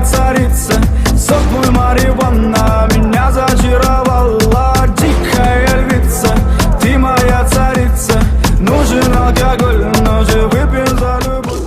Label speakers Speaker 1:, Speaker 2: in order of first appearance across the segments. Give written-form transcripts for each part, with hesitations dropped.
Speaker 1: Царица, сок мой Марихуана меня зачаровала. Дикая львица, ты моя царица. Нужен алкоголь, но же выпьем за любовь.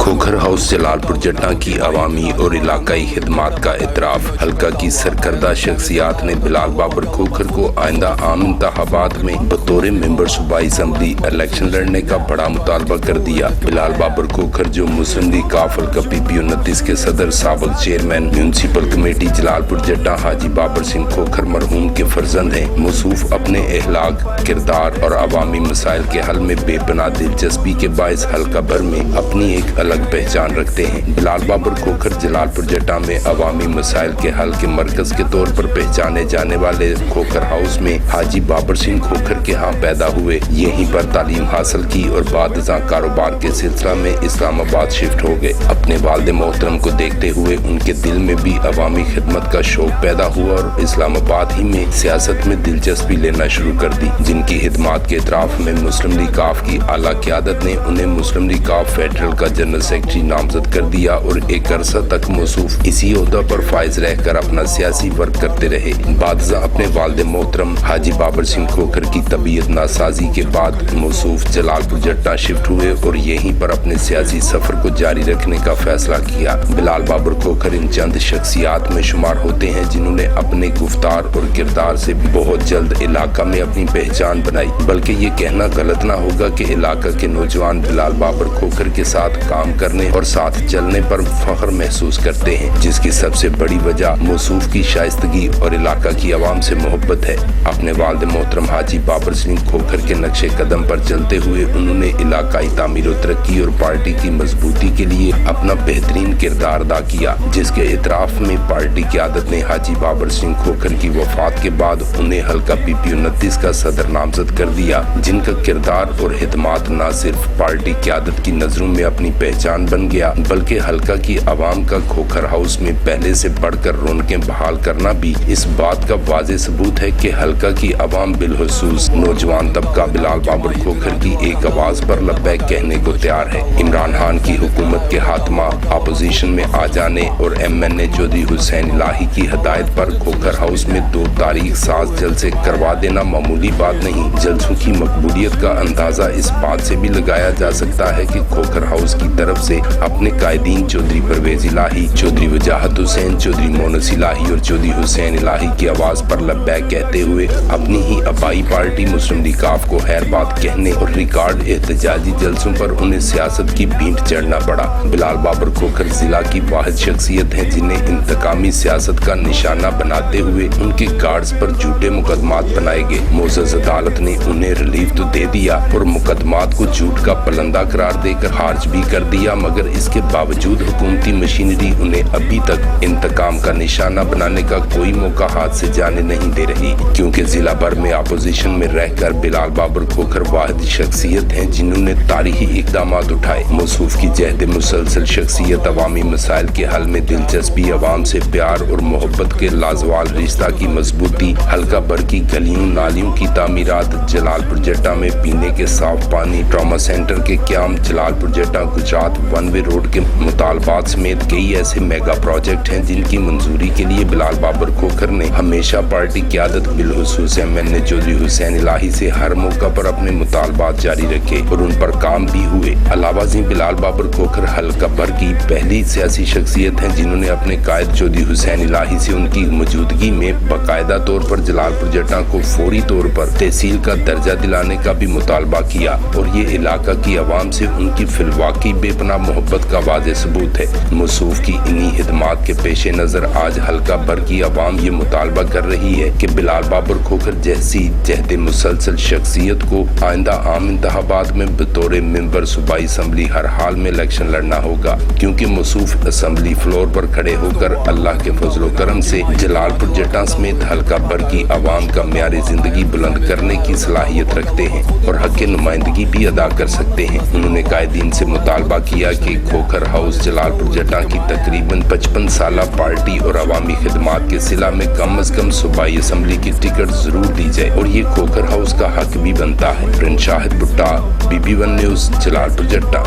Speaker 2: Khokhar house Jalalpur जट्टा की अवामी और इलाकाई खिदमात का इतराफ़। हल्का की सरकर्दा शख्सियात ने बिलाल बाबर खोखर को आइंदा आम इंतखाबात में बतौर मेंबर सूबाई असम्बली इलेक्शन लड़ने का बड़ा मुतालबा कर दिया। बिलाल बाबर खोखर जो मुस्लिम लीग काफ हल्का PP 29 के सदर साबिक चेयरमैन म्यूनसिपल कमेटी जलालपुर जट्टा हाजी बाबर सिंह खोखर मरहूम के फर्जंद हैं, मौसूफ अपने अखलाक, किरदार और अवामी मसाइल के हल में बेपनाह दिलचस्पी के बायस हल्का भर में अपनी एक अलग पहचान रखते हैं। बिलाल बाबर खोखर जलालपुर जट्टा में अवामी मसाइल के हल के मरकज के तौर पर पहचाने जाने वाले खोखर हाउस में हाजी बाबर सिंह खोखर के यहाँ पैदा हुए, यहीं पर तालीम हासिल की और बाद कारोबार के सिलसिला में इस्लामाबाद शिफ्ट हो गए। अपने वालिद मोहतरम को देखते हुए उनके दिल में भी अवामी खिदमत का शौक पैदा हुआ और इस्लामाबाद ही में सियासत में दिलचस्पी लेना शुरू कर दी, जिनकी खिदमात के इतराफ़ में मुस्लिम लीग काफ की आला क़यादत ने उन्हें मुस्लिम लीग काफ फेडरल का जनरल सेक्रेटरी नामजद कर दिया और एक अरसा तक मौसूफ इसी ओहदा पर फाइज रहकर अपना सियासी वर्क करते रहे। बादशाह अपने वालिद मोहतरम हाजी बाबर सिंह खोखर की तबीयत नासाजी के बाद मौसूफ जलालपुर जट्टा शिफ्ट हुए और यहीं पर अपने सियासी सफर को जारी रखने का फैसला किया। बिलाल बाबर खोखर इन चंद शख्सियात में शुमार होते हैं जिन्होंने अपने गुफ्तार और किरदार से बहुत जल्द इलाका में अपनी पहचान बनाई, बल्कि ये कहना गलत ना होगा कि इलाका के नौजवान बिलाल बाबर खोखर के साथ काम करने और साथ चलने पर फख्र महसूस करते हैं, जिसकी सबसे बड़ी वजह मौसूफ की शाइस्तगी और इलाका की आवाम से मोहब्बत है। अपने वालिद मोहतरम हाजी बाबर सिंह खोखर के नक्शे कदम पर चलते हुए उन्होंने इलाकाई तामीर और तरक्की और पार्टी की मजबूती के लिए अपना बेहतरीन किरदार अदा किया, जिसके इतराफ में पार्टी क़यादत ने हाजी बाबर सिंह खोखर की वफात के बाद उन्हें हल्का PP 29 का सदर नामजद कर दिया, जिनका किरदार और खिदमात न सिर्फ पार्टी क़यादत की नजरों में अपनी पहचान बन गया, बल्कि हल्का की आवाम का खोखर हाउस में पहले से बढ़कर रौनकें बहाल करना भी इस बात का वाज़ेह सबूत है कि हल्का की आवाम बिलखुसूस नौजवान तबका बिलाल बाबर खोखर की एक आवाज पर लब्बैक कहने को तैयार है। इमरान खान की हुकूमत के खात्मा, अपोजिशन में आ जाने और MNA चौधरी हुसैन इलाही की हदायत पर खोखर हाउस में 2 तारीख साज जलसे करवा देना मामूली बात नहीं। जलसों की मकबूलियत का अंदाजा इस बात से भी लगाया जा सकता है कि खोखर हाउस की तरफ से अपने कायदीन चौधरी परवेज इलाही, चौधरी वजाहत हुसैन, चौधरी मोनस इलाही और चौधरी हुसैन इलाही की आवाज पर लब्बैक कहते हुए अपनी ही आबाई पार्टी मुस्लिम लीग काफ को खैर बात कहने और रिकॉर्ड एहतजाजी जलसों पर उन्हें सियासत की भींट चढ़ना पड़ा। बिलाल बाबर खोखर जिला की वाहिद शख्सियत है जिन्हें इंतकामी सियासत का निशाना बनाते हुए उनके गार्ड्स पर झूठे मुकदमात बनाए गए। मोअज़्ज़ज़ अदालत ने उन्हें रिलीफ तो दे दिया और मुकदमात को झूठ का पलंदा करार देकर खारिज भी कर दिया, मगर इसके बावजूद हुकूमती मशीनरी उन्हें अभी तक इंतकाम का निशाना बनाने का कोई मौका हाथ से जाने नहीं दे रही, क्योंकि जिला भर में अपोजिशन में रहकर बिलाल बाबर खोखर वाहिद शख्सियत हैं जिन्होंने तारीखी इक़दामात उठाए। मौसूफ की जहद मुसलसल शख्सियत अवामी मसाइल के हल में दिलचस्पी, अवाम से प्यार और मोहब्बत के लाजवाल रिश्ता की मजबूती, हल्का भर की गलियों नालियों की तामीरात, जलालपुर जट्टा में पीने के साफ पानी, ट्रॉमा सेंटर के क्याम, जलालपुर जट्टा गुजरात 1 वे रोड के मुतालबात समेत कई ऐसे मेगा प्रोजेक्ट हैं जिनकी मंजूरी के लिए बिलाल बाबर खोखर ने हमेशा पार्टी क़यादत बिलखुसूस MNA चौधरी हुसैन इलाही से हर मौका पर अपने मुतालबात जारी रखे और उन पर काम भी हुए। अलावा जी बिलाल बाबर खोखर हल्का भर की पहली सियासी शख्सियत हैं जिन्होंने अपने कायद चौधरी हुसैन इलाही से उनकी मौजूदगी में बाकायदा तौर पर जलालपुर जट्टा को फौरी तौर पर तहसील का दर्जा दिलाने का भी मुतालबा किया और ये इलाका की आवाम से उनकी फिलवाकी बेपनाह मोहब्बत खिदमत का वाज़ेह सबूत है। मौसूफ की इन्हीं खिदमत के पेश नज़र आज हल्का भर की आवाम ये मुतालबा कर रही है कि बिलाल बाबर खोखर जैसी जहद मुसलसल शख्सियत को आइंदा आम इंतखाबात में बतौर मेंबर सूबाई असम्बली हर हाल में इलेक्शन लड़ना होगा, क्योंकि मौसूफ असम्बली फ्लोर पर खड़े होकर अल्लाह के फजलो करम से जलालपुर जट्टा समेत हल्का भर की आवाम का म्यार जिंदगी बुलंद करने की सलाहियत रखते हैं और हक नुमाइंदगी भी अदा कर सकते हैं। उन्होंने कायदीन से मुतालबा किया कि खोखर हाउस जलालपुर जट्टा की तकरीबन 55 साल पार्टी और अवामी खिदमात के सिला में कम अज कम सूबाई असम्बली की टिकट जरूर दी जाए और ये खोखर हाउस का हक भी बनता है। प्रिंस शाहिद भुट्टा, BB1 न्यूज़, जलालपुर जट्टा।